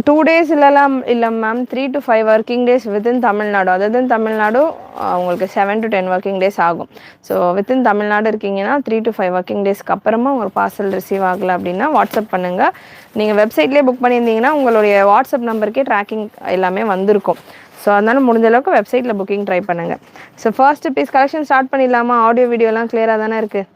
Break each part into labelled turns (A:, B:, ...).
A: 2 days இல்ல ma'am 3 to 5 working days within Tamil Nadu. Other than Tamil Nadu உங்களுக்கு 7 to 10 working days ஆகும். So within Tamil Nadu இருக்கீங்கன்னா 3 to 5 working டேஸ்க்கு அப்புறமா உங்களுக்கு பார்சல் ரிசீவ் ஆகலை அப்படின்னா வாட்ஸ்அப் பண்ணுங்கள். நீங்கள் வெப்சைட்லேயே புக் பண்ணியிருந்தீங்கன்னா உங்களுடைய வாட்ஸ்அப் நம்பருக்கே ட்ராக்கிங் எல்லாமே வந்திருக்கும். ஸோ அதனால் முடிஞ்ச அளவுக்கு வெப்சைட்டில் புக்கிங் ட்ரை பண்ணுங்கள். So first piece collection start பண்ணிடலாமா? ஆடியோ வீடியோலாம் கிளியராக தானே இருக்குது.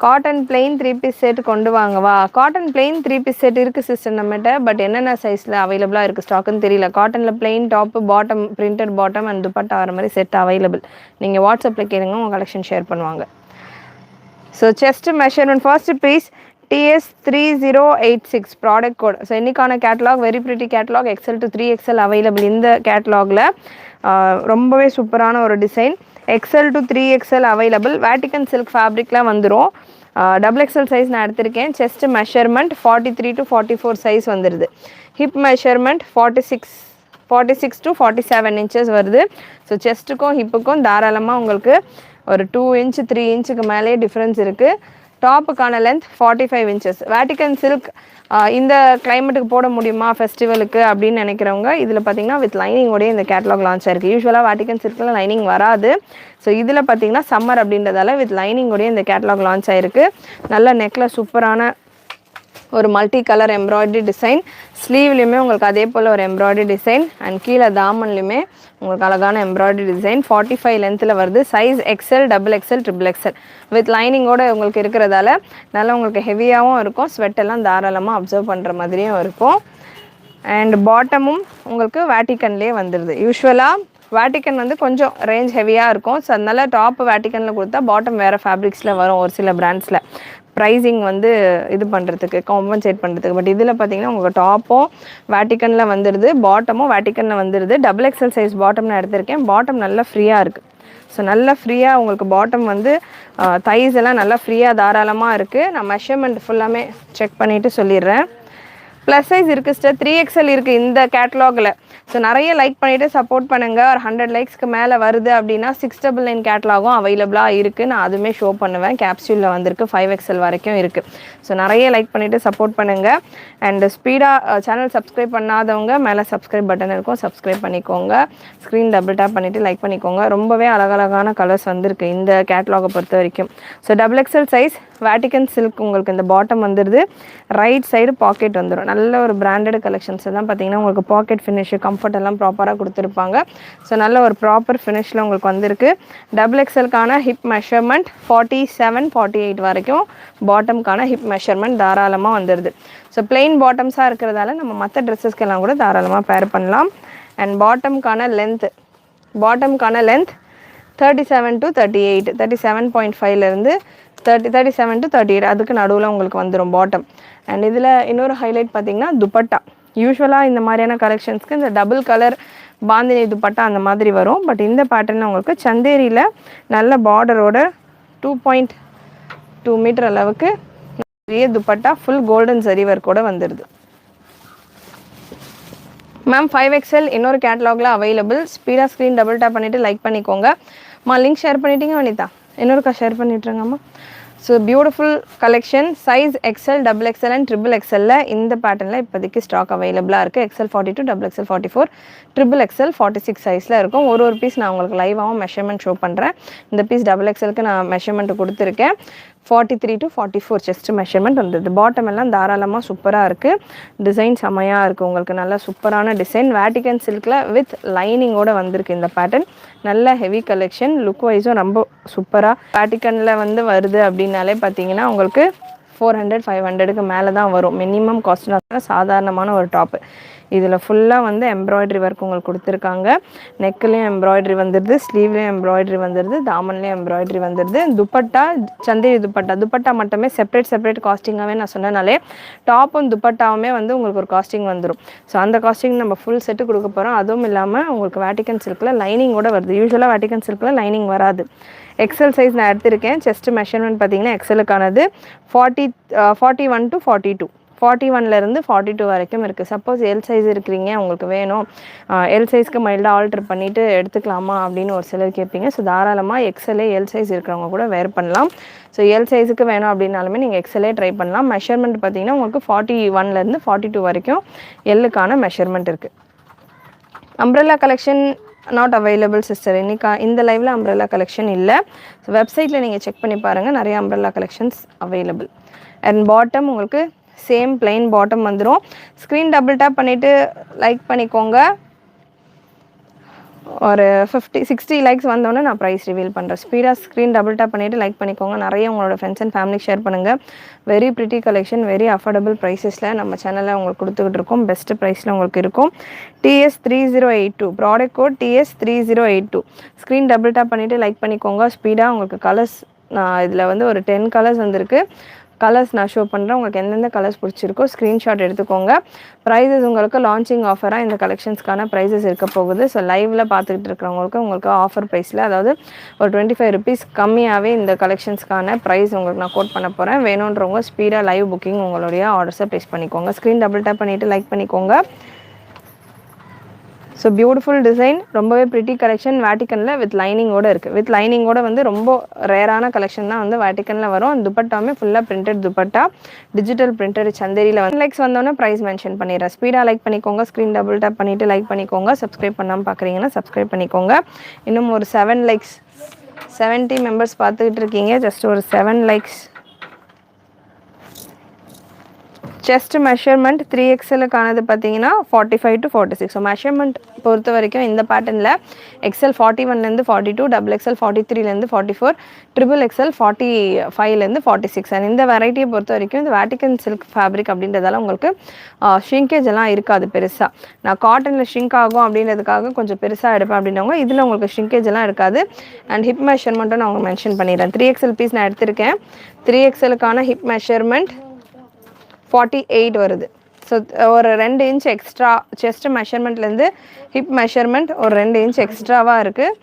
A: காட்டன் பிளெயின் 3 பீஸ் செட் கொண்டு வாங்கவா? காட்டன் பிளெயின் 3 பீஸ் செட் இருக்குது சிஸ்டர் நம்மகிட்ட. பட் என்னென்ன சைஸில் அவைலபிளாக இருக்குது ஸ்டாக்குன்னு தெரியல. காட்டனில் plain top, bottom, printed bottom and dupatta வர மாதிரி செட் அவைலபிள். நீங்கள் வாட்ஸ்அப்பில் கேளுங்க, உங்கள் கலெக்ஷன் ஷேர் பண்ணுவாங்க. So chest measurement first piece TS3086 product code. ஸோ இன்னைக்கான catalogue very pretty catalogue, XL to 3XL available. இந்த கேட்லாகில் ரொம்பவே சூப்பரான ஒரு design. XL to 3XL available. Vatican silk ஃபேப்ரிக்லாம் வந்துடும். XXL சைஸ் நான் எடுத்திருக்கேன். செஸ்ட் மெஷர்மெண்ட் 43 to 44 சைஸ் வந்துடுது. ஹிப் மெஷர்மெண்ட் 46 to 47 இன்ச்சஸ் வருது. ஸோ செஸ்ட்டுக்கும் ஹிப்புக்கும் தாராளமாக உங்களுக்கு ஒரு 2 inch 3 inchக்கு மேலே டிஃப்ரென்ஸ் இருக்குது. டாப்புக்கான லென்த் 45 inches. வேட்டிகன் சில்க் இந்த கிளைமேட்டுக்கு போட முடியுமா ஃபெஸ்டிவலுக்கு அப்படின்னு நினைக்கிறவங்க இதில் பார்த்தீங்கன்னா வித் லைனிங்கோடய இந்த கேட்லாக் லான்ச் ஆயிருக்கு. யூஸ்வலாக வேட்டிகன் சில்கில் லைனிங் வராது. ஸோ இதில் பார்த்தீங்கன்னா சம்மர் அப்படின்றதால வித் லைனிங்கோடய இந்த கேட்லாக் லான்ச் ஆயிருக்கு. நல்ல நெக்கில் சூப்பரான ஒரு மல்டி கலர் எம்ப்ராய்டரி டிசைன். ஸ்லீவ்லையுமே உங்களுக்கு அதே போல் ஒரு எம்ப்ராய்டரி டிசைன் அண்ட் கீழே தாமன்லையுமே உங்களுக்கு அழகான எம்ப்ராய்டரி டிசைன். 45 லென்த்தில் வருது. Size XL, XXL, XXL with லைனிங்கோடு உங்களுக்கு இருக்கிறதால நல்லா உங்களுக்கு ஹெவியாகவும் இருக்கும். ஸ்வெட்டெல்லாம் தாராளமாக அப்சர்வ் பண்ணுற மாதிரியும் இருக்கும். அண்ட் பாட்டமும் உங்களுக்கு வேட்டிகன்லேயே வந்துடுது. யூஸ்வலாக வேட்டிகன் வந்து கொஞ்சம் ரேஞ்ச் ஹெவியாக இருக்கும். ஸோ அதனால டாப் வேட்டிகனில் கொடுத்தா பாட்டம் வேறு ஃபேப்ரிக்ஸில் வரும் ஒரு சில பிராண்ட்ஸில் ப்ரைஸிங் வந்து இது பண்ணுறதுக்கு காம்பன்சேட் பண்ணுறதுக்கு. பட் இதில் பார்த்தீங்கன்னா உங்களுக்கு டாப்பும் வேட்டிகனில் வந்துடுது, பாட்டமும் வேட்டிகனில் வந்துடுது. XXL சைஸ் பாட்டம் நான் எடுத்திருக்கேன். பாட்டம் நல்லா ஃப்ரீயாக இருக்குது. ஸோ நல்லா ஃப்ரீயாக உங்களுக்கு பாட்டம் வந்து தைஸ் எல்லாம் நல்லா ஃப்ரீயாக தாராளமாக இருக்குது. நான் மெஷர்மெண்ட் ஃபுல்லாமே செக் பண்ணிவிட்டு சொல்லிடுறேன். ப்ளஸ் சைஸ் இருக்குது சிஸ்டர், 3XL இருக்குது இந்த கேட்லாகில். ஸோ நிறைய லைக் பண்ணிவிட்டு சப்போர்ட் பண்ணுங்கள். ஒரு 100 லைக்ஸ்க்கு மேலே வருது அப்படின்னா 699 கேட்லாகும் அவைலபிளாக இருக்குது. நான் அதுவுமே ஷோ பண்ணுவேன். கேப்சூலில் வந்திருக்கு, 5XL வரைக்கும் இருக்குது. ஸோ நிறைய லைக் பண்ணிவிட்டு சப்போர்ட் பண்ணுங்கள். அண்ட் ஸ்பீடாக சேனல் சப்ஸ்கிரைப் பண்ணாதவங்க மேலே சப்ஸ்கிரைப் பட்டன் இருக்கும், சப்ஸ்கிரைப் பண்ணிக்கோங்க. ஸ்க்ரீன் டபுள் டேப் பண்ணிவிட்டு லைக் பண்ணிக்கோங்க. ரொம்பவே அழகழகான கலர்ஸ் வந்திருக்கு இந்த கேட்லாகை பொறுத்த வரைக்கும். So XXL size Vatican silk உங்களுக்கு இந்த பாட்டம் வந்துடுது. ரைட் சைடு பாக்கெட் வந்துடும். நல்ல ஒரு பிராண்டட் கலெக்ஷன்ஸ் தான் பார்த்தீங்கன்னா உங்களுக்கு பாக்கெட் ஃபினிஷ் கம்ஃபர்ட் எல்லாம் ப்ராப்பராக கொடுத்துருப்பாங்க. ஸோ நல்ல ஒரு ப்ராப்பர் ஃபினிஷில் உங்களுக்கு வந்திருக்கு. XXLக்கான ஹிப் மெஷர்மெண்ட் 47, 48 வரைக்கும் பாட்டம்கான ஹிப் மெஷர்மெண்ட் தாராளமாக வந்துடுது. ஸோ பிளெயின் பாட்டம்ஸாக இருக்கிறதால நம்ம மற்ற ட்ரெஸ்ஸஸ்க்கெல்லாம் கூட தாராளமாக பேர் பண்ணலாம். அண்ட் பாட்டம்கான லென்த் 37 to 38, 37.5லேருந்து 37 to 38 அதுக்கு நடுவில் உங்களுக்கு வந்துடும் பாட்டம். அண்ட் இதில் இன்னொரு ஹைலைட் பார்த்தீங்கன்னா துப்பட்டா. யூஸ்வலாக இந்த மாதிரியான கலெக்ஷன்ஸ்க்கு இந்த டபுள் கலர் பாந்தினி துப்பட்டா அந்த மாதிரி வரும். பட் இந்த பேட்டர்னில் உங்களுக்கு சந்தேரியில் நல்ல பார்டரோட 2.2 மீட்டர் அளவுக்கு பெரிய துப்பட்டா ஃபுல் கோல்டன் ஜரி ஒர்க்கோட வந்துடுது. மேம் 5XL இன்னொரு கேட்லாகில் அவைலபிள். ஸ்பீடாக ஸ்க்ரீன் டபுள் டேப் பண்ணிவிட்டு லைக் பண்ணிக்கோங்க. லிங்க் ஷேர் பண்ணிட்டீங்க வனிதா, இன்னொருக்கா ஷேர் பண்ணிட்டுருங்கம்மா. So beautiful collection. Size XL, XXL and XXL இந்த பேட்டர்னில் இப்போதைக்கு ஸ்டாக் அவைலபிளாக இருக்குது. XL 42, XXL 44, XXL 46 சைஸில் இருக்கும். ஒரு பீஸ் நான் உங்களுக்கு லைவாகவும் மெஷர்மெண்ட் ஷோ பண்ணுறேன். இந்த பீஸ் XXLக்கு நான் மெஷர்மெண்ட் கொடுத்துருக்கேன். 43 to 44 செஸ்ட் மெஷர்மெண்ட் வந்தது. பாட்டம் எல்லாம் தாராளமாக சூப்பராக இருக்குது. டிசைன் செமையாக இருக்குது. உங்களுக்கு நல்ல சூப்பரான டிசைன். வேட்டிகன் சில்கில் வித் லைனிங்கோடு வந்திருக்கு இந்த பேட்டர்ன். நல்ல ஹெவி கலெக்ஷன். லுக் வைஸும் ரொம்ப சூப்பராக வேட்டிகனில் வந்து வருது அப்படின்னாலே பார்த்தீங்கன்னா உங்களுக்கு 400, 500க்கு மேலே தான் வரும் மினிமம் காஸ்ட்னா. சாதாரணமான ஒரு டாப்பு. இதில் ஃபுல்லாக வந்து எம்ப்ராய்டரி ஒர்க் உங்களுக்கு கொடுத்துருக்காங்க. நெக்லேயும் எம்ப்ராய்டரி வந்துடுது, ஸ்லீவ்லேயும் எம்ப்ராய்டரி வந்துடுது, தாமன்லேயும் எம்ப்ராய்டரி வந்துடுது. துப்பட்டா சந்தேரி துப்பட்டா மட்டுமே செப்பரேட் காஸ்டிங்காகவே நான் சொன்னனாலே டாப்பும் துப்பட்டாவுமே வந்து உங்களுக்கு ஒரு காஸ்டிங் வந்துடும். ஸோ அந்த காஸ்டிங் நம்ம ஃபுல் செட்டு கொடுக்க போகிறோம். அதுவும் இல்லாமல் உங்களுக்கு வேட்டிகன் சில்கில் லைனிங்கோட வருது. யூஸ்வலாக வேட்டிகன் சில்கில் லைனிங் வராது. XL சைஸ் நான் எடுத்திருக்கேன். செஸ்ட் மெஷர்மெண்ட் பார்த்தீங்கன்னா XLக்கானது 41 to 42, 41லேருந்து 42 வரைக்கும் இருக்குது. சப்போஸ் எல் சைஸ் இருக்கிறீங்க உங்களுக்கு வேணும் எல் சைஸ்க்கு மைல்டாக ஆல்ட்ரு பண்ணிவிட்டு எடுத்துக்கலாமா அப்படின்னு ஒரு சிலர் கேட்பீங்க. ஸோ தாராளமாக எக்ஸ்எல்ஏ எல் சைஸ் இருக்கிறவங்க கூட வேர் பண்ணலாம். ஸோ எல் சைஸுக்கு வேணும் அப்படின்னாலுமே நீங்கள் எக்ஸ்எல்ஏ ட்ரை பண்ணலாம். மெஷர்மெண்ட் பார்த்தீங்கன்னா உங்களுக்கு 41லேருந்து 42 வரைக்கும் எல்லுக்கான மெஷர்மெண்ட் இருக்குது. Umbrella collection not available sister. இன்னைக்கு இந்த லைவில் அம்ப்ரெல்லா கலெக்ஷன் இல்லை. ஸோ வெப்சைட்டில் நீங்கள் செக் பண்ணி பாருங்கள், நிறைய umbrella collections available. And bottom உங்களுக்கு சேம் பிளைன் பாட்டம் வந்துடும். ஸ்க்ரீன் டபுள் டேப் பண்ணிவிட்டு லைக் பண்ணிக்கோங்க. ஒரு 50-60 லைக்ஸ் வந்தோடனே நான் ப்ரைஸ் ரிவீல் பண்ணுறேன். ஸ்பீடாக ஸ்க்ரீன் டபுள் டேப் பண்ணிவிட்டு லைக் பண்ணிக்கோங்க. நிறைய உங்களோட ஃப்ரெண்ட்ஸ் அண்ட் ஃபேமிலிக்கு ஷேர் பண்ணுங்கள். Very pretty collection, very affordable ப்ரைஸஸில் நம்ம சேனலில் உங்களுக்கு கொடுத்துக்கிட்டு இருக்கோம். பெஸ்ட்டு ப்ரைஸில் உங்களுக்கு இருக்கும். TS3082 product code TS3082. Screen double tap பண்ணிவிட்டு லைக் பண்ணிக்கோங்க. ஸ்பீடாக உங்களுக்கு கலர்ஸ் நான் இதில் வந்து ஒரு 10 கலர்ஸ் வந்திருக்கு. கலர்ஸ் நான் ஷோ பண்ணுறேன். உங்களுக்கு எந்தெந்த கலர்ஸ் பிடிச்சிருக்கோ ஸ்க்ரீன்ஷாட் எடுத்துக்கோங்க. ப்ரைஸஸ் உங்களுக்கு லான்ச்சிங் ஆஃபராக இந்த கலெக்ஷன்ஸ்க்கான ப்ரைஸஸ் இருக்க போகுது. ஸோ லைவில் பார்த்துக்கிட்டு இருக்கிறவங்களுக்கு உங்களுக்கு ஆஃபர் ப்ரைஸில், அதாவது ஒரு 25 ருபீஸ் கம்மியாகவே இந்த கலெக்ஷன்ஸ்க்கான ப்ரைஸ் உங்களுக்கு நான் கோட் பண்ண போகிறேன். வேணுன்றவங்க ஸ்பீடாக லைவ் புக்கிங் உங்களுடைய ஆர்டர்ஸை ப்ளேஸ் பண்ணிக்கோங்க. ஸ்க்ரீன் டபுள் டேப் பண்ணிவிட்டு லைக் பண்ணிக்கோங்க. ஸோ பியூட்டிஃபுல் டிசைன், ரொம்பவே ப்ரிட்டி கலெக்ஷன். வேட்டிக்கனில் வித் லைனிங்கோடு இருக்குது. வித் லைனிங்கோட வந்து ரொம்ப ரேரான கலெக்ஷன் தான் வந்து வேட்டிக்கனில் வரும். அந்த துப்பட்டாவுமே ஃபுல்லாக பிரிண்டட் துப்பட்டா, டிஜிட்டல் பிரிண்டட் சந்தேரியில் வந்து லைக்ஸ் வந்தோன்னே ப்ரைஸ் மென்ஷன் பண்ணிடுறேன். ஸ்பீடாக லைக் பண்ணிக்கோங்க. ஸ்க்ரீன் டபுள் டேப் பண்ணிவிட்டு லைக் பண்ணிக்கோங்க. சப்ஸ்கிரைப் பண்ணாமல் பார்க்குறீங்கன்னா சப்ஸ்கிரைப் பண்ணிக்கோங்க. இன்னும் ஒரு 7 லைக்ஸ், 70 மெம்பர்ஸ் பார்த்துக்கிட்டு இருக்கீங்க. ஜஸ்ட் ஒரு 7 லைக்ஸ். செஸ்ட் மெஷர்மெண்ட் 3XLக்கானது பார்த்தீங்கன்னா 45 to 46. ஸோ மெஷர்மெண்ட் பொறுத்த வரைக்கும் இந்த பேட்டர்னில் எக்ஸ்எல் 41லேருந்து 42, XXL 43லேருந்து 44, XXL 45லேருந்து 46. அண்ட் இந்த வெரைட்டியை பொறுத்த வரைக்கும் இந்த வேட்டிக்கன் சில்க் ஃபேப்ரிக் அப்படின்றதால உங்களுக்கு ஷ்ரிங்கேஜ் எல்லாம் இருக்காது பெருசாக. நான் காட்டனில் ஷ்ரிங்க் ஆகும் அப்படின்றதுக்காக கொஞ்சம் பெருசாக எடுப்பேன் அப்படின்றவங்க இதில் உங்களுக்கு ஷ்ரிங்கேஜ் எல்லாம் இருக்காது. அண்ட் ஹிப் மெஷர்மெண்ட்டும் நான் உங்களுக்கு மென்ஷன் பண்ணிடுறேன். 3XL பீஸ் நான் எடுத்திருக்கேன். 3XLக்கான ஹிப் மெஷர்மெண்ட் 48 வருது. ஸோ ஒரு 2 இன்ச் எக்ஸ்ட்ரா செஸ்ட் மெஷர்மெண்ட்லேருந்து ஹிப் மெஷர்மெண்ட் ஒரு 2 இன்ச் எக்ஸ்ட்ராவாக இருக்குது.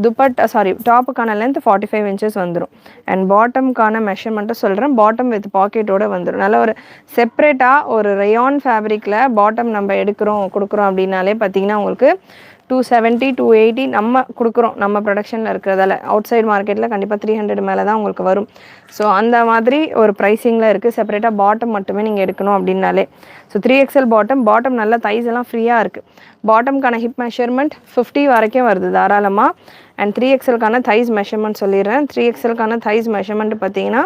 A: துப்பட்டா டாப்புக்கான லென்த் 45 இன்ச்சஸ் வந்துடும். அண்ட் பாட்டம்க்கான மெஷர்மெண்ட்டும் சொல்கிறேன். பாட்டம் வித் பாக்கெட்டோடு வந்துடும். நல்ல ஒரு செப்ரேட்டாக ஒரு ரயான் ஃபேப்ரிக்கில் பாட்டம் நம்ம கொடுக்குறோம் அப்படின்னாலே பார்த்தீங்கன்னா உங்களுக்கு 270, 280 நம்ம கொடுக்குறோம். நம்ம ப்ரொடக்ஷனில் இருக்கிறதால அவுட் சைட் மார்க்கெட்டில் கண்டிப்பாக 300 மேலே தான் உங்களுக்கு வரும். ஸோ அந்த மாதிரி ஒரு ப்ரைஸிங்கில் இருக்குது. செப்பரேட்டாக பாட்டம் மட்டுமே நீங்கள் எடுக்கணும் அப்படின்னாலே. ஸோ 3XL பாட்டம் நல்ல தைஸ் எல்லாம் ஃப்ரீயாக இருக்குது. பாட்டம்க்கான ஹிப் மெஷர்மெண்ட் 50 வரைக்கும் வருது தாராளமாக. அண்ட் 3XLக்கான தைஸ் மெஷர்மெண்ட் சொல்லிடுறேன். 3XLக்கான தைஸ் மெஷர்மெண்ட் பார்த்தீங்கன்னா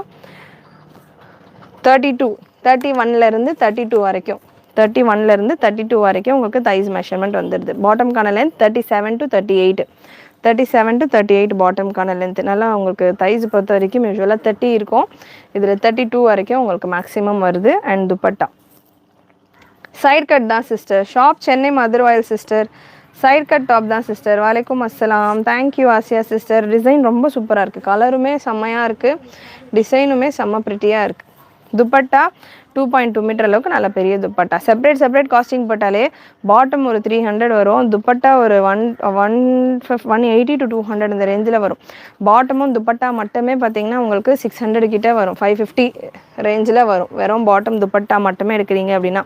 A: 31லேருந்து 32 வரைக்கும், 31லேருந்து 32 வரைக்கும் உங்களுக்கு தைஸ் மெஷர்மெண்ட் வந்துடுது. பாட்டம்க்கான லென்த் 37 to 38, 37 to 38 பாட்டம்க்கான லென்த். நல்லா உங்களுக்கு தைஸ் பொறுத்த வரைக்கும் யூஸ்வலாக 30 இருக்கும். இதில் 32 வரைக்கும் உங்களுக்கு மேக்ஸிமம் வருது. அண்ட் துப்பட்டா சைட் கட் தான் sister. Shop Chennai Maduravoyal sister. Side cut top தான் சிஸ்டர். வலைக்கும் அஸ்ஸலாம். Thank you Asia sister. டிசைன் ரொம்ப சூப்பராக இருக்குது. கலருமே செம்மையாக இருக்குது. டிசைனுமே செம்ம ப்ரிட்டியாக இருக்குது. துப்பட்டா 2.2 மீட்டர் அளவுக்கு நல்ல பெரிய துப்பட்டா. செப்பரேட் காஸ்டிங் போட்டாலே பாட்டம் ஒரு 300 வரும். துப்பட்டா ஒரு 180 to 200 இந்த ரேஞ்சில் வரும். பாட்டமும் துப்பட்டா மட்டுமே பார்த்தீங்கன்னா உங்களுக்கு 600 கிட்ட வரும். 550 ரேஞ்சில் வரும். வெறும் பாட்டம் துப்பட்டா மட்டுமே எடுக்கிறீங்க அப்படின்னா.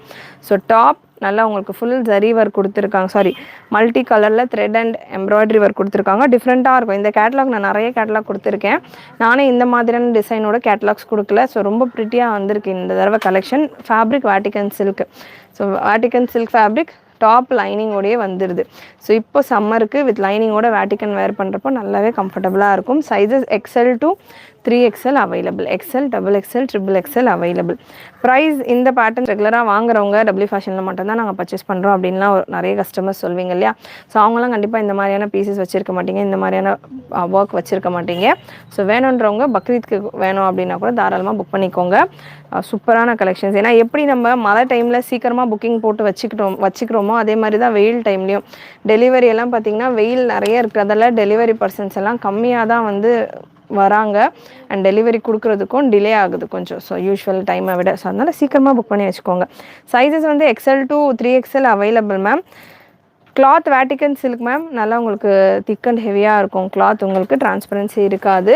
A: ஸோ டாப் நல்லா உங்களுக்கு ஃபுல் ஜரி ஒர்க் கொடுத்துருக்காங்க. மல்டி கலரில் த்ரெட் அண்ட் எம்ப்ராய்டரி ஒர்க் கொடுத்துருக்காங்க. டிஃப்ரெண்ட்டாக இருக்கும். இந்த கேட்லாக் நான் நிறைய கேட்லாக் கொடுத்துருக்கேன். நானே இந்த மாதிரியான டிசைனோட கேட்லாக்ஸ் கொடுக்கல. ஸோ ரொம்ப ப்ரிட்டியாக வந்திருக்கு இந்த தடவை collection. Fabric Vatican silk. So Vatican silk fabric top லைனிங்கோடையே வந்துடுது. ஸோ இப்போ சம்மருக்கு வித் லைனிங்கோட வேட்டிக்கன் வேர் பண்ணுறப்போ நல்லாவே கம்ஃபர்டபுளாக இருக்கும். Sizes XL to 3XL available. XL, XXL, XXL available. Price இந்த பேட்டர்ன் ரெகுலராக வாங்குறவங்க டபிள்யூ ஃபேஷனில் மட்டும்தான் நாங்கள் பர்ச்சேஸ் பண்ணுறோம் அப்படின்லாம் நிறைய கஸ்டமர்ஸ் சொல்வீங்க இல்லையா. ஸோ அவங்களாம் கண்டிப்பாக இந்த மாதிரியான பீசஸ் வச்சுருக்க மாட்டீங்க, இந்த மாதிரியான ஒர்க் வச்சுருக்க மாட்டீங்க. ஸோ வேணுன்றவங்க பக்ரீத்க்கு வேணும் அப்படின்னா கூட தாராளமாக புக் பண்ணிக்கோங்க. சூப்பரான கலெக்ஷன்ஸ். ஏன்னா எப்படி நம்ம மழை டைமில் சீக்கிரமாக புக்கிங் போட்டு வச்சுக்கிறோமோ அதே மாதிரி தான் வெயில் டைம்லேயும். டெலிவரி எல்லாம் பார்த்திங்கன்னா வெயில் நிறைய இருக்கிறதால டெலிவரி பர்சன்ஸ் எல்லாம் கம்மியாக தான் வந்து வராங்க. அண்ட் டெலிவரி கொடுக்குறதுக்கும் டிலே ஆகுது கொஞ்சம். ஸோ யூஸ்வல் டைமை விட. ஸோ அதனால் சீக்கிரமாக புக் பண்ணி வச்சுக்கோங்க. சைஸஸ் வந்து XL to 3XL available ma'am. Cloth Vatican silk ma'am. நல்லா உங்களுக்கு திக் அண்ட் ஹெவியாக இருக்கும் கிளாத். உங்களுக்கு டிரான்ஸ்பரன்சி இருக்காது.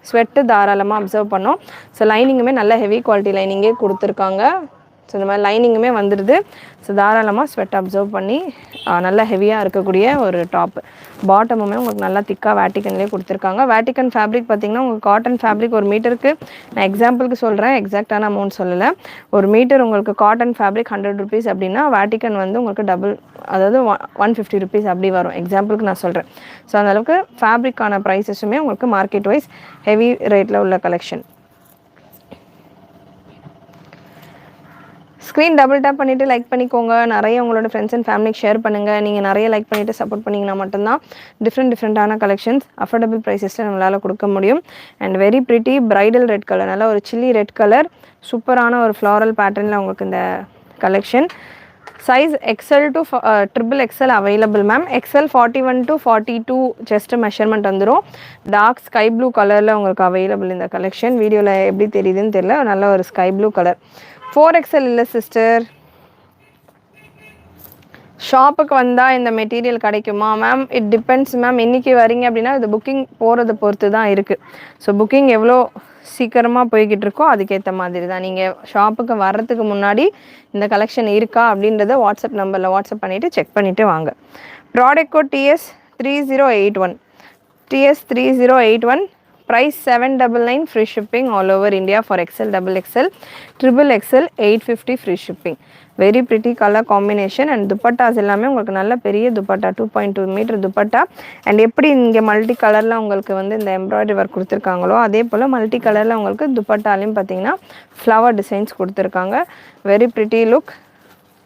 A: ஸ்வெட்டு தாராளமாக அப்சர்வ் பண்ணோம். ஸோ லைனிங்குமே நல்ல ஹெவி குவாலிட்டி லைனிங்கே கொடுத்துருக்காங்க. ஸோ இந்த மாதிரி லைனிங்குமே வந்துடுது. ஸோ தாராளமாக ஸ்வெட் அப்சர்வ் பண்ணி நல்லா ஹெவியாக இருக்கக்கூடிய ஒரு டாப்பு. பாட்டமுமே உங்களுக்கு நல்லா திக்காக வேட்டிக்கன்லேயே கொடுத்துருக்காங்க. வேட்டிக்கன் ஃபேப்ரிக் பார்த்திங்கன்னா உங்களுக்கு காட்டன் ஃபேப்ரிக் ஒரு மீட்டருக்கு நான் எக்ஸாம்பிளுக்கு சொல்கிறேன், எக்ஸாக்டான அமௌண்ட் சொல்லலை. ஒரு மீட்டர் உங்களுக்கு காட்டன் ஃபேப்ரிக் 100 rupees அப்படின்னா வேட்டிக்கன் வந்து உங்களுக்கு டபுள், அதாவது 150 rupees அப்படி வரும். எக்ஸாம்பிளுக்கு நான் சொல்கிறேன். ஸோ அந்தளவுக்கு ஃபேப்ரிக்கான ப்ரைஸஸுமே உங்களுக்கு மார்க்கெட் வைஸ் ஹெவி ரேட்டில் உள்ள கலெக்ஷன். ஸ்க்ரீன் டபுள் டேப் பண்ணிவிட்டு லைக் பண்ணிக்கோங்க. நிறைய உங்களோட ஃப்ரெண்ட்ஸ் அண்ட் ஃபேமிலிக்கு ஷேர் பண்ணுங்கள். நீங்கள் நிறைய லைக் பண்ணிவிட்டு சப்போர்ட் பண்ணிங்கன்னா மட்டும்தான் டிஃப்ரெண்ட்டான கலெக்ஷன்ஸ் அஃபோர்டபுள் ப்ரைஸஸில் நம்மளால் கொடுக்க முடியும். And very pretty bridal red colour, நல்லா ஒரு சில்லி ரெட் கலர், சூப்பரான ஒரு ஃப்ளாரல் பேட்டர்னில் உங்களுக்கு இந்த collection. Size XL to XXL available ma'am. XL 41 to 42 chest measurement வந்துடும். டார்க் ஸ்கை ப்ளூ கலரில் உங்களுக்கு அவைலபிள் இந்த கலெக்ஷன். வீடியோவில் எப்படி தெரியுதுன்னு தெரியல, நல்ல ஒரு ஸ்கை ப்ளூ கலர். 4XL இல்லை சிஸ்டர், ஷாப்புக்கு வந்தால் இந்த மெட்டீரியல் கிடைக்குமா மேம்? It depends ma'am. இன்றைக்கி வரீங்க அப்படின்னா இது புக்கிங் போகிறத பொறுத்து தான் இருக்குது. ஸோ புக்கிங் எவ்வளோ சீக்கிரமாக போய்கிட்டு இருக்கோ அதுக்கேற்ற மாதிரி தான். நீங்கள் ஷாப்புக்கு வர்றதுக்கு முன்னாடி இந்த கலெக்ஷன் இருக்கா அப்படின்றத வாட்ஸ்அப் நம்பரில் வாட்ஸ்அப் பண்ணிவிட்டு செக் பண்ணிவிட்டு வாங்க. Product code TS3081, TS3081, price 799, free shipping all over India for XL, XXL, XXL 850 free shipping. Very pretty colour combination. And dupattas எல்லாமே உங்களுக்கு நல்ல பெரிய துப்பட்டா, 2.2 மீட்டர் துப்பட்டா. அண்ட் எப்படி இங்கே மல்டி கலரில் உங்களுக்கு வந்து இந்த எம்ப்ராய்டரி ஒர்க் கொடுத்துருக்காங்களோ அதே போல் மல்டி கலரில் உங்களுக்கு துப்பட்டாலையும் பார்த்தீங்கன்னா ஃப்ளவர் டிசைன்ஸ் கொடுத்துருக்காங்க. Very pretty look.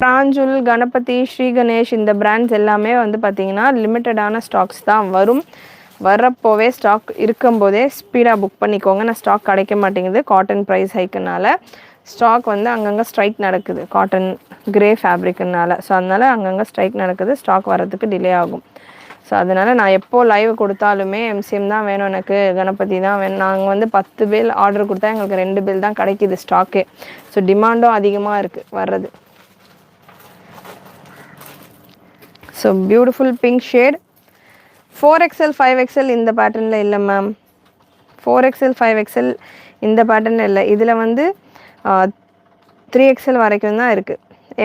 A: பிராஞ்சுல், கணபதி, ஸ்ரீ கணேஷ் இந்த பிராண்ட்ஸ் எல்லாமே வந்து பார்த்திங்கன்னா லிமிட்டடான ஸ்டாக்ஸ் தான் வரும். வர்றப்போவே ஸ்டாக் இருக்கும்போதே ஸ்பீடாக புக் பண்ணிக்கோங்க. நான் ஸ்டாக் கிடைக்க மாட்டேங்குது காட்டன் ப்ரைஸ் ஹைக்குனால. ஸ்டாக் வந்து அங்கங்கே ஸ்ட்ரைக் நடக்குது காட்டன் கிரே ஃபேப்ரிக்குனால. ஸோ அதனால் அங்கங்கே ஸ்ட்ரைக் நடக்குது, ஸ்டாக் வரதுக்கு டிலே ஆகும். ஸோ அதனால் நான் எப்போது லைவ் கொடுத்தாலுமே MCM தான் வேணும், எனக்கு கணபதி தான் வேணும். நாங்கள் வந்து 10 பேல் ஆர்டர் கொடுத்தா எங்களுக்கு 2 பேல் தான் கிடைக்கிது ஸ்டாக்கே. ஸோ டிமாண்டும் அதிகமாக இருக்குது வர்றது. So beautiful pink shade. 4XL 5XL இந்த பேட்டர்னில் இல்லை மேம். 4XL 5XL இந்த பேட்டர்னில் இல்லை. இதில் வந்து 3XL வரைக்கும் தான் இருக்குது.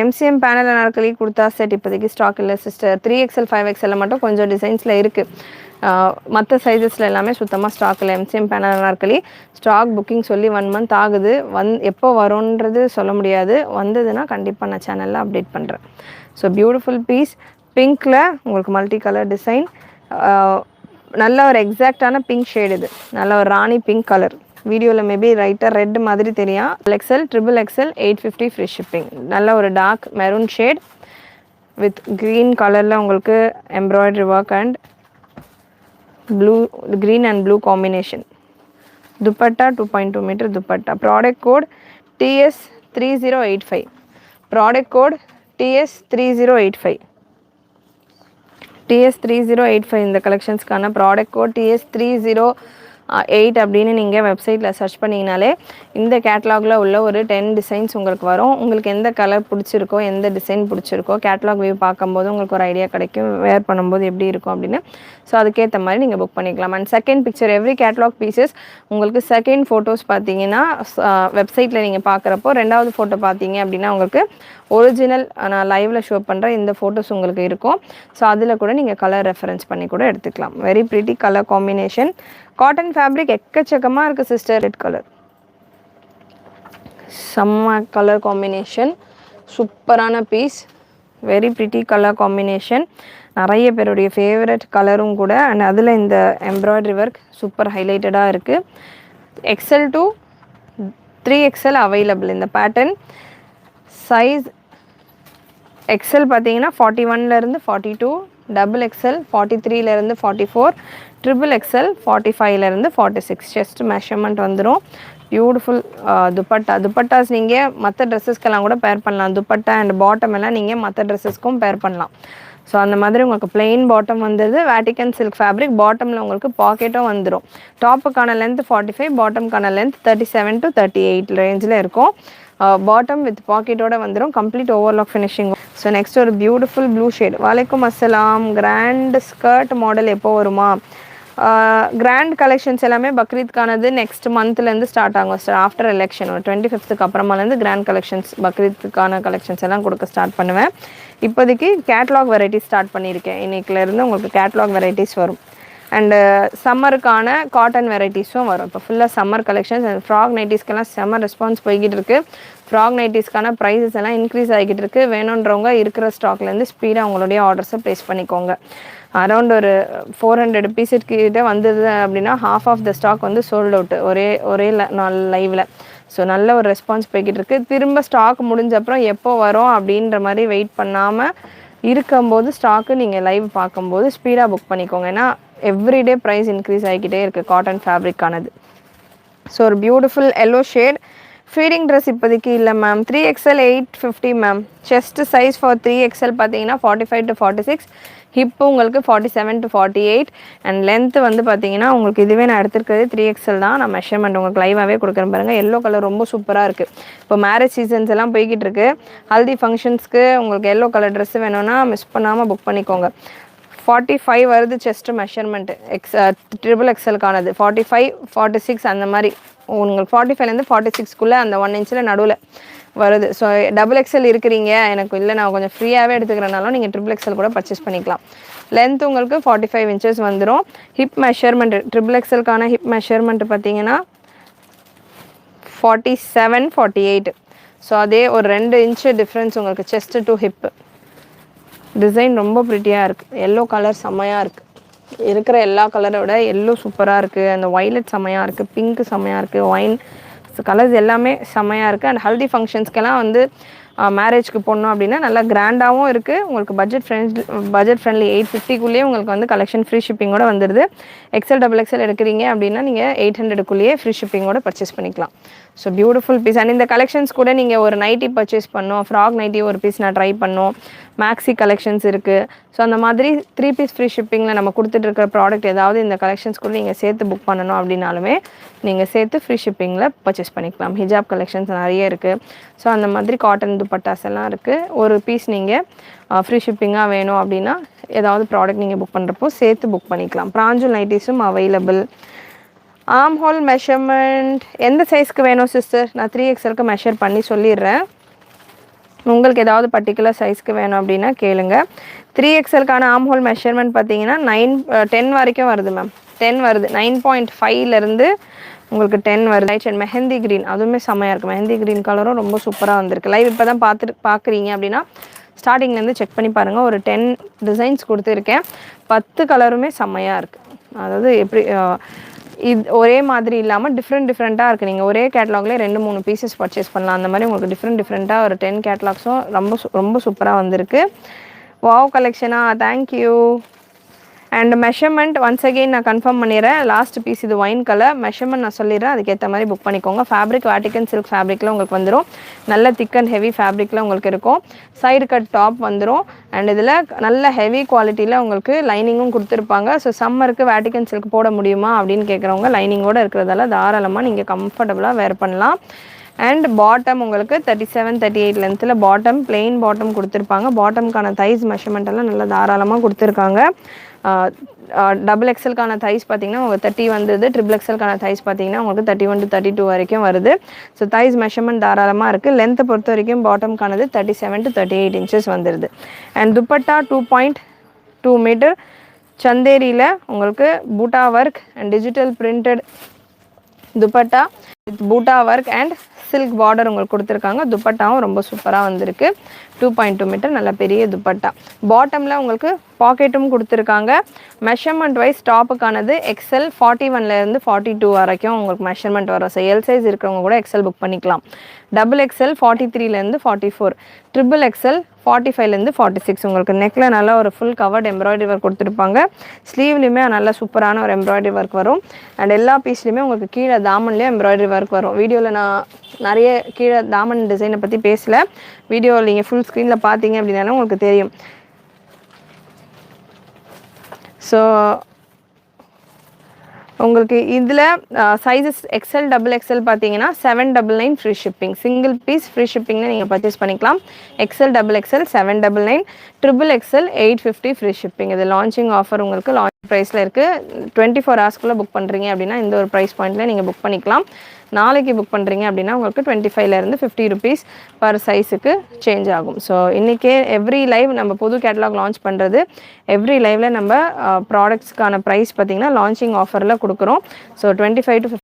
A: MCM பேனல் அனார்கலி கொடுத்தா செட் இப்போதைக்கு ஸ்டாக் இல்லை சிஸ்டர். 3XL 5XL மட்டும் கொஞ்சம் டிசைன்ஸில் இருக்குது. மற்ற சைஸஸில் எல்லாமே சுத்தமாக ஸ்டாக் இல்லை. MCM panel Anarkali stock booking சொல்லி 1 month ஆகுது. எப்போ வரும்ன்றது சொல்ல முடியாது. வந்ததுன்னா கண்டிப்பாக நான் சேனலில் அப்டேட் பண்ணுறேன். ஸோ பியூட்டிஃபுல் பீஸ் பிங்க்கில் உங்களுக்கு மல்டி கலர் டிசைன். நல்ல ஒரு எக்ஸாக்டான பிங்க் ஷேட். இது நல்ல ஒரு ராணி பிங்க் கலர். வீடியோவில் மேபி ரைட்டாக ரெட் மாதிரி தெரியும். XL, XXL 850 free shipping. நல்ல ஒரு dark maroon shade with green கலரில் உங்களுக்கு embroidery work and blue, green and blue combination. Dupatta 2.2 metre dupatta. Product code TS3085. Product code TS3085. TS3085 இந்த கலெக்ஷன்ஸ்க்கான ப்ராடக்ட் கோட் TS308 அப்படின்னு நீங்கள் வெப்சைட்டில் சர்ச் பண்ணிங்கனாலே இந்த கேட்லாகில் உள்ள ஒரு 10 டிசைன்ஸ் உங்களுக்கு வரும். உங்களுக்கு எந்த கலர் பிடிச்சிருக்கோ, எந்த டிசைன் பிடிச்சிருக்கோ, கேட்லாக் வியூ பார்க்கும்போது உங்களுக்கு ஒரு ஐடியா கிடைக்கும் வேர் பண்ணும்போது எப்படி இருக்கும் அப்படின்னு. ஸோ அதுக்கேற்ற மாதிரி நீங்கள் புக் பண்ணிக்கலாம். And second picture, every catalogue pieces உங்களுக்கு செகண்ட் ஃபோட்டோஸ் பார்த்தீங்கன்னா வெப்சைட்டில் நீங்கள் பார்க்குறப்போ, ரெண்டாவது ஃபோட்டோ பார்த்தீங்க அப்படின்னா உங்களுக்கு ஒரிஜினல் நான் லைவில் ஷோ பண்ணுற இந்த ஃபோட்டோஸ் உங்களுக்கு இருக்கும். ஸோ அதில் கூட நீங்கள் கலர் ரெஃபரன்ஸ் பண்ணி கூட எடுத்துக்கலாம். Very pretty colour combination. Cotton fabric எக்கச்சக்கமாக இருக்குது சிஸ்டர். ரெட் கலர் செம்ம கலர் காம்பினேஷன், சூப்பரான piece. Very pretty colour combination, நிறைய பேருடைய ஃபேவரட் கலரும் கூட. அண்ட் அதில் இந்த எம்ப்ராய்டரி ஒர்க் சூப்பர் ஹைலைட்டடாக இருக்குது. XL to 3XL அவைலபிள் இந்த பேட்டர்ன். சைஸ் XL பார்த்தீங்கன்னா 41லேருந்து 42, XXL 43லேருந்து 44, XXL 45லேருந்து 46 செஸ்ட் மெஷர்மெண்ட் வந்துடும். பியூட்டிஃபுல் துப்பட்டா. துப்பட்டாஸ் நீங்கள் மற்ற ட்ரெஸ்ஸஸ்க்கெல்லாம் கூட பேர் பண்ணலாம். துப்பட்டா அண்ட் பாட்டம் எல்லாம் நீங்கள் மற்ற ட்ரெஸ்ஸஸ்க்கும் பேர் பண்ணலாம். ஸோ அந்த மாதிரி உங்களுக்கு பிளெயின் பாட்டம் வந்துடுது. Vatican silk fabric. பாட்டமில் உங்களுக்கு பாக்கெட்டும் வந்துடும். டாப்புக்கான லென்த் 45, பாட்டம்க்கான லென்த் 37 to 38 ரேஞ்சில் இருக்கும். பாட்டம் வித் பாக்கெட்டோட வந்துடும். Complete overlock finishing. So next ஒரு பியூட்டிஃபுல் ப்ளூ ஷேட். வலைக்கும் அஸ்ஸலாம். கிராண்ட் ஸ்கர்ட் மாடல் எப்போ வருமா? கிராண்ட் கலெக்ஷன்ஸ் எல்லாமே பக்ரீத்கானது நெக்ஸ்ட் மந்த்லேருந்து ஸ்டார்ட் ஆகும் சார். ஆஃப்டர் எலெக்ஷன் ஒரு 25th அப்புறமாலேருந்து கிராண்ட் கலெக்ஷன்ஸ் பக்ரீத்துக்கான கலெக்ஷன்ஸ் எல்லாம் கொடுக்க ஸ்டார்ட் பண்ணுவேன். இப்போதைக்கு கேட்லாக் வெரைட்டிஸ் ஸ்டார்ட் பண்ணியிருக்கேன். இன்னைக்குலேருந்து உங்களுக்கு கேட்லாக் வெரைட்டிஸ் வரும். அண்டு சம்மருக்கான காட்டன் வெரைட்டிஸும் வரும். இப்போ ஃபுல்லாக சம்மர் கலெக்ஷன்ஸ் அண்ட் ஃப்ராக் நைட்டிஸ்க்கெல்லாம் செம்மர் ரெஸ்பான்ஸ் போய்கிட்டு இருக்குது. ஃப்ராக் நைட்டிஸ்க்கான ப்ரைஸஸ் எல்லாம் இன்க்ரீஸ் ஆகிக்கிட்டு இருக்குது. வேணுன்றவங்க இருக்கிற ஸ்டாக்லேருந்து ஸ்பீடாக உங்களுடைய ஆர்டர்ஸை ப்ளேஸ் பண்ணிக்கோங்க. அரௌண்ட் ஒரு 400 பீஸஸ் கிட்ட வந்தது அப்படின்னா ஹாஃப் ஆஃப் த ஸ்டாக் வந்து சோல்ட் அவுட் ஒரே நாள் லைவில். ஸோ நல்ல ஒரு ரெஸ்பான்ஸ் போய்கிட்டு இருக்குது. திரும்ப ஸ்டாக் முடிஞ்ச அப்புறம் எப்போ வரும் அப்படின்ற மாதிரி வெயிட் பண்ணாமல் இருக்கும்போது ஸ்டாக்கு நீங்கள் லைவ் பார்க்கும்போது ஸ்பீடாக புக் பண்ணிக்கோங்க. ஏன்னா எவ்ரிடே ப்ரைஸ் இன்க்ரீஸ் ஆகிக்கிட்டே இருக்குது காட்டன் ஃபேப்ரிக்கானது. ஸோ ஒரு beautiful yellow shade. Feeding dress இப்போதைக்கு இல்லை ma'am. 3XL 850 ma'am. Chest size for 3XL பார்த்தீங்கன்னா 45 to 46, ஹிப்பு உங்களுக்கு 47 to 48 அண்ட் லென்த்து வந்து பார்த்தீங்கன்னா உங்களுக்கு இதுவே நான் எடுத்துருக்கிறது 3XL தான். நான் மெஷர்மெண்ட் உங்களுக்கு லைவாகவே கொடுக்குறேன் பாருங்கள். எல்லோ கலர் ரொம்ப சூப்பராக இருக்குது. இப்போ மேரேஜ் சீசன்ஸ் எல்லாம் போய்கிட்டு இருக்கு. ஹல்தி ஃபங்க்ஷன்ஸ்க்கு உங்களுக்கு எல்லோ கலர் ட்ரெஸ்ஸு வேணும்னா மிஸ் பண்ணாமல் புக் பண்ணிக்கோங்க. 45 வருது செஸ்ட் மெஷர்மெண்ட்டு. XXLக்கானது 45, 46 அந்த மாதிரி உங்களுக்கு 45லேருந்து 46க்குள்ளே அந்த 1 inch நடுவில் வருது. ஸோ XXL இருக்கிறீங்க எனக்கு இல்லை நான் கொஞ்சம் ஃப்ரீயாகவே எடுத்துக்கிறனாலும் நீங்கள் XXL கூட பர்ச்சேஸ் பண்ணிக்கலாம். லென்த் உங்களுக்கு 45 inches வந்துடும். ஹிப் மெஷர்மெண்ட் XXLக்கான ஹிப் மெஷர்மெண்ட் பார்த்தீங்கன்னா 47, 48. ஸோ அதே ஒரு 2 inch டிஃப்ரென்ஸ் உங்களுக்கு செஸ்ட் டு ஹிப்பு. டிசைன் ரொம்ப ப்ரிட்டியாக இருக்குது. எல்லோ கலர் செம்மையாக இருக்குது. இருக்கிற எல்லா கலரோட எல்லோ சூப்பராக இருக்குது. அந்த வைலட் செம்மையாக இருக்குது. பிங்க் செம்மையாக இருக்குது. ஒயின் கலர்ஸ் எல்லாமே செம்மையாக இருக்குது. அண்ட் ஹல்தி ஃபங்க்ஷன்ஸ்க்கெல்லாம் வந்து மேரேஜ்க்கு போடணும் அப்படின்னா நல்லா கிராண்டாகவும் இருக்குது. உங்களுக்கு பட்ஜெட் ஃப்ரெண்ட்லி 850க்குள்ளேயே உங்களுக்கு வந்து கலெக்ஷன் ஃப்ரீ ஷிப்பிங்கோடு வந்துடுது. XXL எடுக்கிறீங்க அப்படின்னா நீங்கள் 800க்குள்ளேயே ஃப்ரீ ஷிப்பிங்கோட பர்ச்சேஸ் பண்ணிக்கலாம். So beautiful piece. அண்ட் இந்த கலெக்ஷன்ஸ் கூட நீங்கள் ஒரு நைட்டி பர்ச்சேஸ் பண்ணோம், ஃப்ராக் நைட்டி ஒரு பீஸ் நான் ட்ரை பண்ணோம், மேக்ஸி கலெக்ஷன்ஸ் இருக்குது. ஸோ அந்த மாதிரி 3 piece ஃப்ரீ ஷிப்பிங்கில் நம்ம கொடுத்துட்ருக்கிற ப்ராடக்ட் ஏதாவது இந்த கலெக்ஷன்ஸ் கூட நீங்கள் சேர்த்து புக் பண்ணணும் அப்படின்னாலுமே நீங்கள் சேர்த்து ஃப்ரீ ஷிப்பிங்கில் பர்ச்சேஸ் பண்ணிக்கலாம். ஹிஜாப் கலெக்ஷன்ஸ் நிறைய இருக்குது. ஸோ அந்த மாதிரி காட்டன் துப்பட்டாஸ் எல்லாம் இருக்குது. ஒரு பீஸ் நீங்கள் ஃப்ரீ ஷிப்பிங்காக வேணும் அப்படின்னா ஏதாவது ப்ராடக்ட் நீங்கள் புக் பண்ணுறப்போ சேர்த்து புக் பண்ணிக்கலாம். பிராஞ்சல் நைட்டிஸும் அவைலபிள். ஆர்ம் ஹோல் மெஷர்மெண்ட் எந்த சைஸ்க்கு வேணும் சிஸ்டர்? நான் 3XLக்கு மெஷர் பண்ணி சொல்லிடுறேன். உங்களுக்கு ஏதாவது பர்டிகுலர் சைஸ்க்கு வேணும் அப்படின்னா கேளுங்க. 3XLக்கான ஆர்ம் ஹோல் மெஷர்மெண்ட் பார்த்தீங்கன்னா 10 வரைக்கும் வருது மேம். 10 வருது. 9.5லேருந்து உங்களுக்கு 10 வருது. ரைட் சைட் மெஹந்தி க்ரீன் அதுவுமே செம்மையாக இருக்குது. மெஹந்தி க்ரீன் கலரும் ரொம்ப சூப்பராக வந்திருக்கு. லைவ் இப்போ தான் பார்க்குறீங்க அப்படின்னா ஸ்டார்டிங்லேருந்து செக் பண்ணி பாருங்கள். ஒரு 10 டிசைன்ஸ் கொடுத்துருக்கேன். 10 கலருமே செம்மையாக இருக்குது. அதாவது எப்படி இது ஒரே மாதிரி இல்லாமல் டிஃப்ரெண்ட்டாக இருக்குது. நீங்கள் ஒரே கேட்லாக்லேயே 2-3 பீசஸ் பர்ச்சேஸ் பண்ணலாம். அந்த மாதிரி உங்களுக்கு டிஃப்ரெண்ட்டாக ஒரு 10 கேட்லாக்ஸும் ரொம்ப சூப்பராக வந்திருக்கு. வாவ் கலெக்ஷனா, thank you. And measurement once again நான் கன்ஃபார்ம் பண்ணிடுறேன். லாஸ்ட் பீஸ் இது ஒயின் கலர். மெஷர்மெண்ட் நான் சொல்லிடுறேன், அதுக்கேற்ற மாதிரி புக் பண்ணிக்கோங்க. ஃபேப்ரிக் வேட்டிகன் சில்க் ஃபேப்ரிக்கில் உங்களுக்கு வந்துடும். நல்ல திக் அண்ட் ஹெவி ஃபேப்ரிக்கில் உங்களுக்கு இருக்கும். சைடு கட் டாப் வந்துடும். அண்ட் இதில் நல்ல ஹெவி குவாலிட்டியில் உங்களுக்கு லைனிங்கும் கொடுத்துருப்பாங்க. ஸோ சம்மருக்கு வேட்டிகன் சில்க் போட முடியுமா அப்படின்னு கேட்குறவங்க லைனிங்கோடு இருக்கிறதால தாராளமாக நீங்கள் கம்ஃபர்டபுளாக வேர் பண்ணலாம். அண்ட் பாட்டம் உங்களுக்கு 37, 38 லென்த்தில் பாட்டம் பிளெயின் பாட்டம் கொடுத்துருப்பாங்க. பாட்டம்க்கான தைஸ் மெஷர்மெண்ட் எல்லாம் நல்லா தாராளமாக கொடுத்துருக்காங்க. XXLக்கான தைஸ் பார்த்தீங்கன்னா உங்களுக்கு 30 வந்தது. XXLக்கான தைஸ் பார்த்தீங்கன்னா உங்களுக்கு 31 to 32 வரைக்கும் வருது. ஸோ தைஸ் மெஷர்மெண்ட் தாராளமாக இருக்குது. லென்த்தை பொறுத்த வரைக்கும் பாட்டம்க்கானது 37 to 38 inches வந்துடுது. அண்ட் துப்பட்டா 2.2 மீட்டர் சந்தேரியில் உங்களுக்கு butta work and digital printed dupatta with butta work and silk border உங்களுக்கு கொடுத்துருக்காங்க. துப்பட்டாவும் ரொம்ப சூப்பராக வந்திருக்கு. 2.2 மீட்டர் நல்ல பெரிய துப்பட்டா. பாட்டமில் உங்களுக்கு பாக்கெட்டும் கொடுத்துருக்காங்க. மெஷர்மெண்ட் வைஸ் டாப்புக்கானது XL 41லேருந்து 42 வரைக்கும் உங்களுக்கு மெஷர்மெண்ட் வரும். ஸோ எல் சைஸ் இருக்கிறவங்க கூட XL புக் பண்ணிக்கலாம். XXL 43லேருந்து 44, XXL 45லேருந்து 46. உங்களுக்கு நெக்கில் நல்லா ஒரு ஃபுல் கவர்ட் எம்ப்ராய்டரி ஒர்க் கொடுத்துருப்பாங்க. ஸ்லீவ்லேயுமே நல்லா சூப்பரான ஒரு எம்ப்ராய்டரி ஒர்க் வரும். அண்ட் எல்லா பீஸ்லையுமே உங்களுக்கு கீழே தாமன்லேயும் எம்ப்ராய்டரி ஒர்க் வரும். வீடியோவில் நான் நிறைய கீழே தாமன் டிசைனை பற்றி பேசல. வீடியோவில் நீங்கள் ஃபுல் ஸ்க்ரீனில் பார்த்தீங்க அப்படின்னாலும் உங்களுக்கு தெரியும். ஸோ உங்களுக்கு இதில் சைஸஸ் எக்ஸ்எல் டபுள் எக்ஸ்எல் பார்த்தீங்கன்னா 799 free shipping. Single piece free ஷிப்பிங்னு நீங்கள் பர்ச்சேஸ் பண்ணிக்கலாம். XL double XL 799, triple XL 850 free shipping. இது லான்ச்சிங் ஆஃபர் உங்களுக்கு லான்ச் ப்ரைஸில் இருக்குது. 24 ஹவர்ஸ்க்குள்ளே புக் பண்ணுறீங்க அப்படின்னா இந்த ஒரு ப்ரைஸ் பாயிண்ட்டில் நீங்கள் புக் பண்ணிக்கலாம். நாளைக்கு புக் பண்ணுறீங்க அப்படின்னா உங்களுக்கு 25லேருந்து 50 ருபீஸ் பர் சைஸுக்கு சேஞ்ச் ஆகும். ஸோ இன்றைக்கே எவ்ரி லைவ் நம்ம புது கேட்டலாக் லான்ச் பண்ணுறது, எவ்ரி லைவில் நம்ம ப்ராடக்ட்ஸ்க்கான ப்ரைஸ் பார்த்திங்கன்னா லான்ச்சிங் ஆஃபரில் கொடுக்குறோம். So 25 to 50